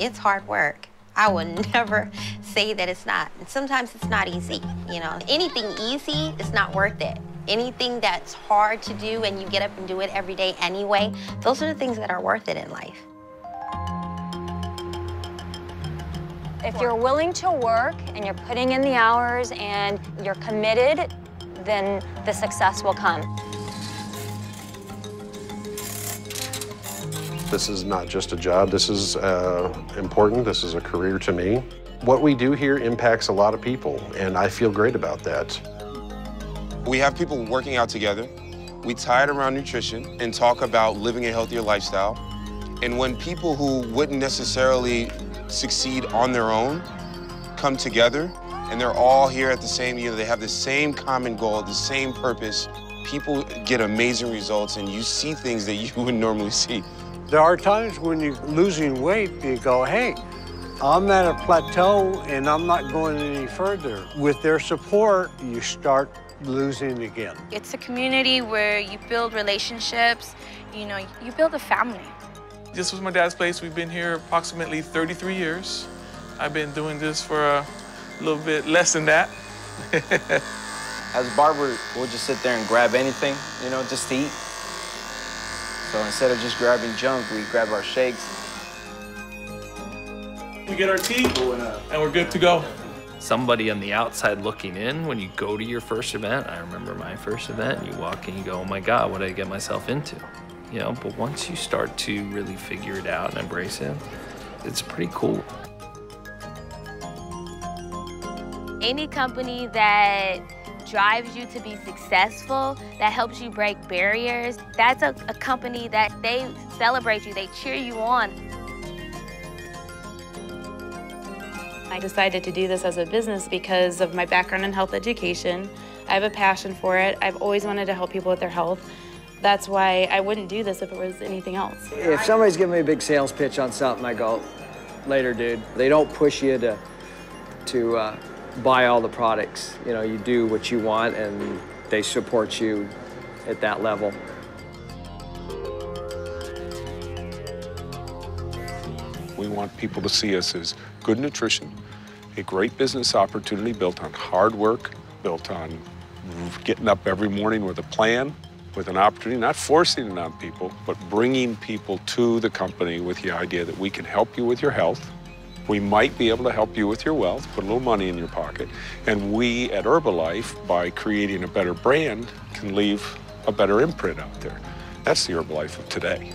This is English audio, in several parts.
it's hard work. I will never say that it's not. And sometimes it's not easy, you know. Anything easy is not worth it. Anything that's hard to do and you get up and do it every day anyway, those are the things that are worth it in life. If you're willing to work and you're putting in the hours and you're committed, then the success will come. This is not just a job. This is important. This is a career to me. What we do here impacts a lot of people, and I feel great about that. We have people working out together. We tie it around nutrition and talk about living a healthier lifestyle. And when people who wouldn't necessarily succeed on their own come together, and they're all here at the same, they have the same common goal, the same purpose, people get amazing results, and you see things that you wouldn't normally see. There are times when you're losing weight, you go, hey, I'm at a plateau and I'm not going any further. With their support, you start losing again. It's a community where you build relationships, you know, you build a family. This was my dad's place. We've been here approximately 33 years. I've been doing this for a little bit less than that. As a barber, we'll just sit there and grab anything, you know, just to eat. So instead of just grabbing junk, we grab our shakes. We get our tea, and we're good to go. Somebody on the outside looking in, when you go to your first event, I remember my first event, and you walk in, you go, oh my God, what did I get myself into? You know, but once you start to really figure it out and embrace it, it's pretty cool. Any company that drives you to be successful, that helps you break barriers, that's a company that they celebrate you, they cheer you on. I decided to do this as a business because of my background in health education. I have a passion for it. I've always wanted to help people with their health. That's why I wouldn't do this if it was anything else. If somebody's giving me a big sales pitch on something, I go, later, dude. They don't push you to buy all the products. You know, you do what you want, and they support you at that level. We want people to see us as good nutrition, a great business opportunity built on hard work, built on getting up every morning with a plan, with an opportunity, not forcing it on people, but bringing people to the company with the idea that we can help you with your health. We might be able to help you with your wealth, put a little money in your pocket. And we at Herbalife, by creating a better brand, can leave a better imprint out there. That's the Herbalife of today.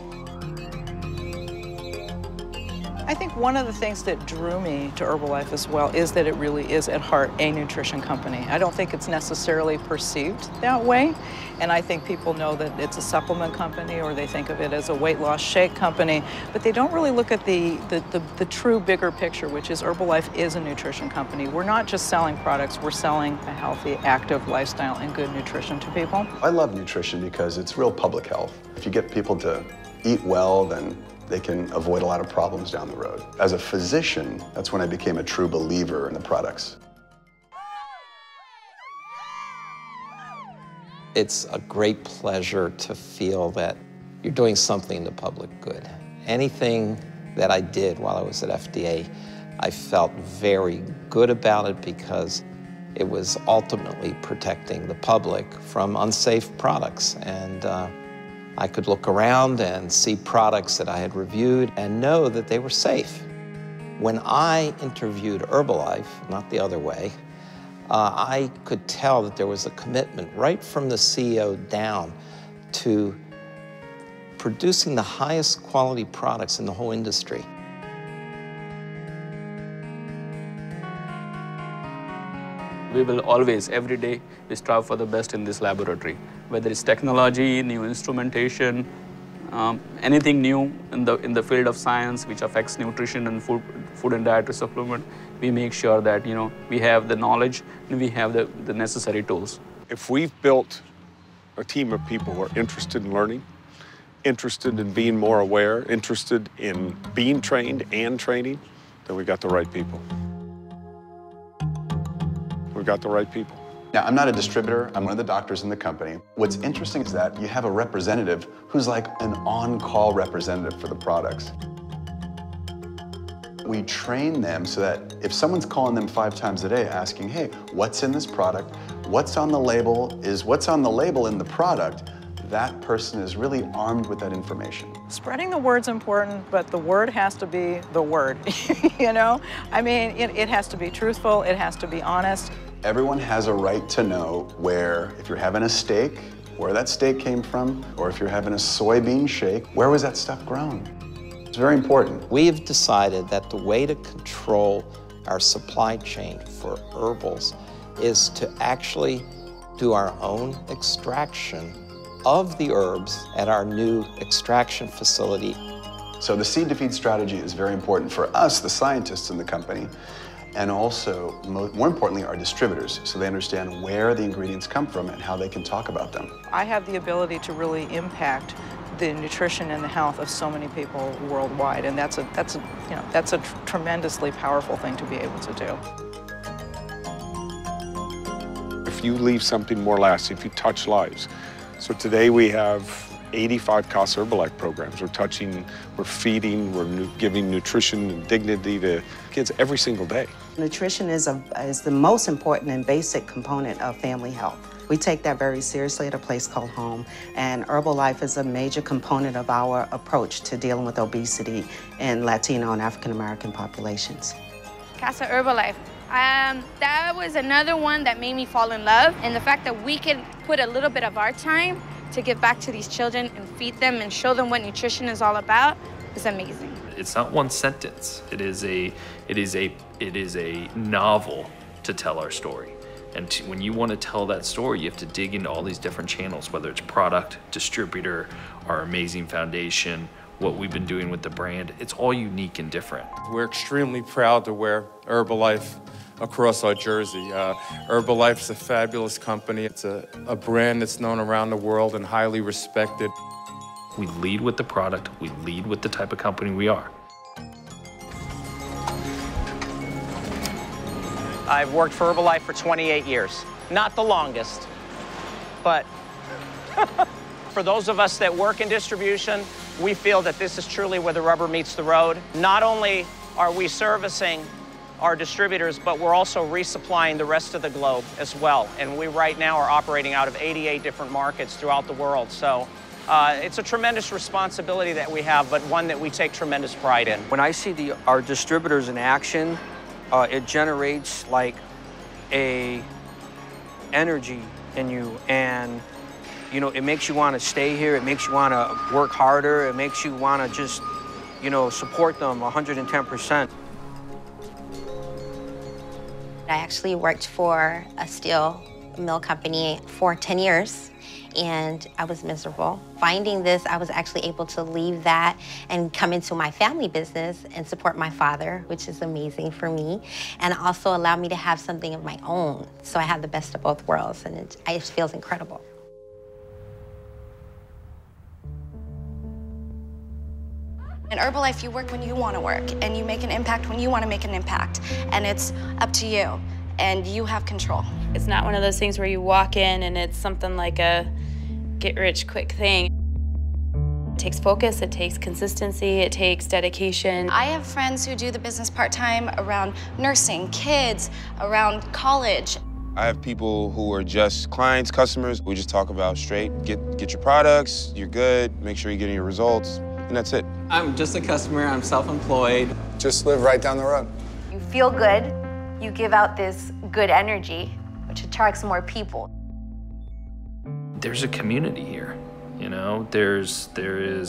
I think one of the things that drew me to Herbalife as well is that it really is at heart a nutrition company. I don't think it's necessarily perceived that way, and I think people know that it's a supplement company or they think of it as a weight loss shake company, but they don't really look at the true bigger picture, which is Herbalife is a nutrition company. We're not just selling products, we're selling a healthy, active lifestyle and good nutrition to people. I love nutrition because it's real public health. If you get people to eat well, then they can avoid a lot of problems down the road. As a physician, that's when I became a true believer in the products. It's a great pleasure to feel that you're doing something to public good. Anything that I did while I was at FDA, I felt very good about it because it was ultimately protecting the public from unsafe products. And I could look around and see products that I had reviewed and know that they were safe. When I interviewed Herbalife, not the other way, I could tell that there was a commitment right from the CEO down to producing the highest quality products in the whole industry. We will always, every day, we strive for the best in this laboratory. Whether it's technology, new instrumentation, anything new in the field of science which affects nutrition and food and dietary supplement, we make sure that we have the knowledge and we have the necessary tools. If we've built a team of people who are interested in learning, interested in being more aware, interested in being trained and training, then we got the right people. We've got the right people. Now, I'm not a distributor. I'm one of the doctors in the company. What's interesting is that you have a representative who's like an on-call representative for the products. we train them so that if someone's calling them 5 times a day asking, hey, what's in this product? What's on the label? Is what's on the label in the product? That person is really armed with that information. Spreading the word's important, but the word has to be the word, you know? I mean, it has to be truthful, it has to be honest. Everyone has a right to know where, if you're having a steak, where that steak came from, or if you're having a soybean shake, where was that stuff grown? It's very important. We have decided that the way to control our supply chain for herbals is to actually do our own extraction of the herbs at our new extraction facility. So the seed to feed strategy is very important for us, the scientists in the company, and also, more importantly, our distributors, so they understand where the ingredients come from and how they can talk about them. I have the ability to really impact the nutrition and the health of so many people worldwide, and that's a tremendously powerful thing to be able to do. If you leave something more lasting, if you touch lives. So today we have 85 CASA Herbalife programs. We're feeding, we're giving nutrition and dignity to kids every single day. Nutrition is the most important and basic component of family health. We take that very seriously at a place called home, and Herbalife is a major component of our approach to dealing with obesity in Latino and African American populations. CASA Herbalife. That was another one that made me fall in love, and the fact that we can put a little bit of our time to give back to these children and feed them and show them what nutrition is all about is amazing. It's not one sentence. It is a novel to tell our story. And when you want to tell that story, you have to dig into all these different channels, whether it's product, distributor, our amazing foundation, what we've been doing with the brand. It's all unique and different. We're extremely proud to wear Herbalife across our jersey. Herbalife's a fabulous company. It's a brand that's known around the world and highly respected. We lead with the product. We lead with the type of company we are. I've worked for Herbalife for 28 years. Not the longest, but for those of us that work in distribution, we feel that this is truly where the rubber meets the road. Not only are we servicing our distributors, but we're also resupplying the rest of the globe as well. And we right now are operating out of 88 different markets throughout the world. So it's a tremendous responsibility that we have, but one that we take tremendous pride in. When I see our distributors in action, it generates like a energy in you, and you know, it makes you want to stay here, it makes you want to work harder, it makes you want to just, you know, support them 110%. I actually worked for a steel mill company for 10 years, and I was miserable. Finding this, I was actually able to leave that and come into my family business and support my father, which is amazing for me, and also allow me to have something of my own. So I have the best of both worlds, and it feels incredible. In Herbalife, you work when you want to work, and you make an impact when you want to make an impact, and it's up to you, and you have control. It's not one of those things where you walk in and it's something like a get-rich-quick thing. It takes focus, it takes consistency, it takes dedication. I have friends who do the business part-time around nursing, kids, around college. I have people who are just clients, customers. We just talk about straight, get your products, you're good, make sure you're getting your results, and that's it. I'm just a customer, I'm self-employed. Just live right down the road. You feel good, you give out this good energy, which attracts more people. There's a community here, you know? There is,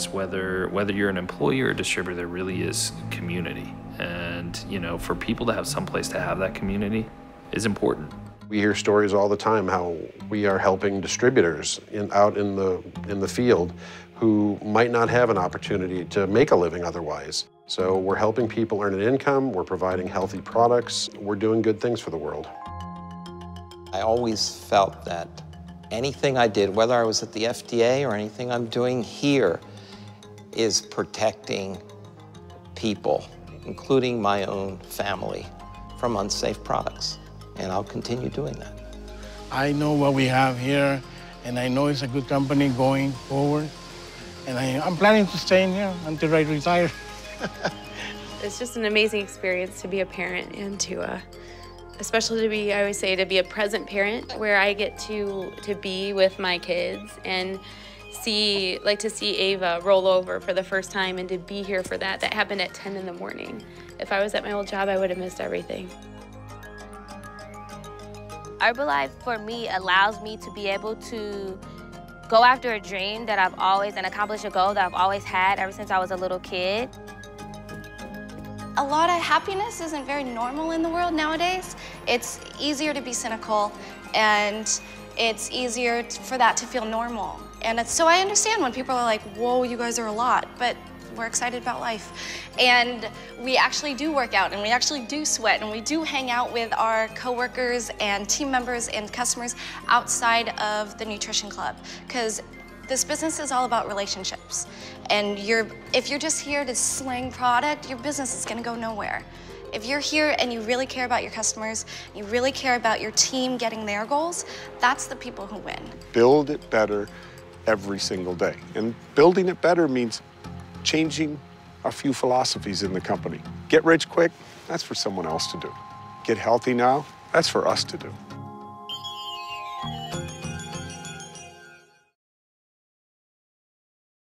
whether you're an employee or a distributor, there really is community. And, you know, for people to have someplace to have that community is important. We hear stories all the time how we are helping distributors out in the field who might not have an opportunity to make a living otherwise. So we're helping people earn an income, we're providing healthy products, we're doing good things for the world. I always felt that anything I did, whether I was at the FDA or anything I'm doing here, is protecting people, including my own family, from unsafe products. And I'll continue doing that. I know what we have here, and I know it's a good company going forward. And I'm planning to stay in here until I retire. It's just an amazing experience to be a parent and to, especially to be, I always say, to be a present parent where I get to be with my kids and see Ava roll over for the first time and to be here for that. That happened at 10 in the morning. If I was at my old job, I would have missed everything. Herbalife, for me, allows me to be able to go after a dream that I've always, and accomplish a goal that I've always had ever since I was a little kid. A lot of happiness isn't very normal in the world nowadays. It's easier to be cynical, and it's easier for that to feel normal. And so I understand when people are like, whoa, you guys are a lot, but we're excited about life. And we actually do work out, and we actually do sweat, and we do hang out with our coworkers and team members and customers outside of the nutrition club. Because this business is all about relationships. And if you're just here to sling product, your business is gonna go nowhere. If you're here and you really care about your customers, you really care about your team getting their goals, that's the people who win. Build it better every single day. And building it better means changing a few philosophies in the company. Get rich quick, that's for someone else to do. Get healthy now, that's for us to do.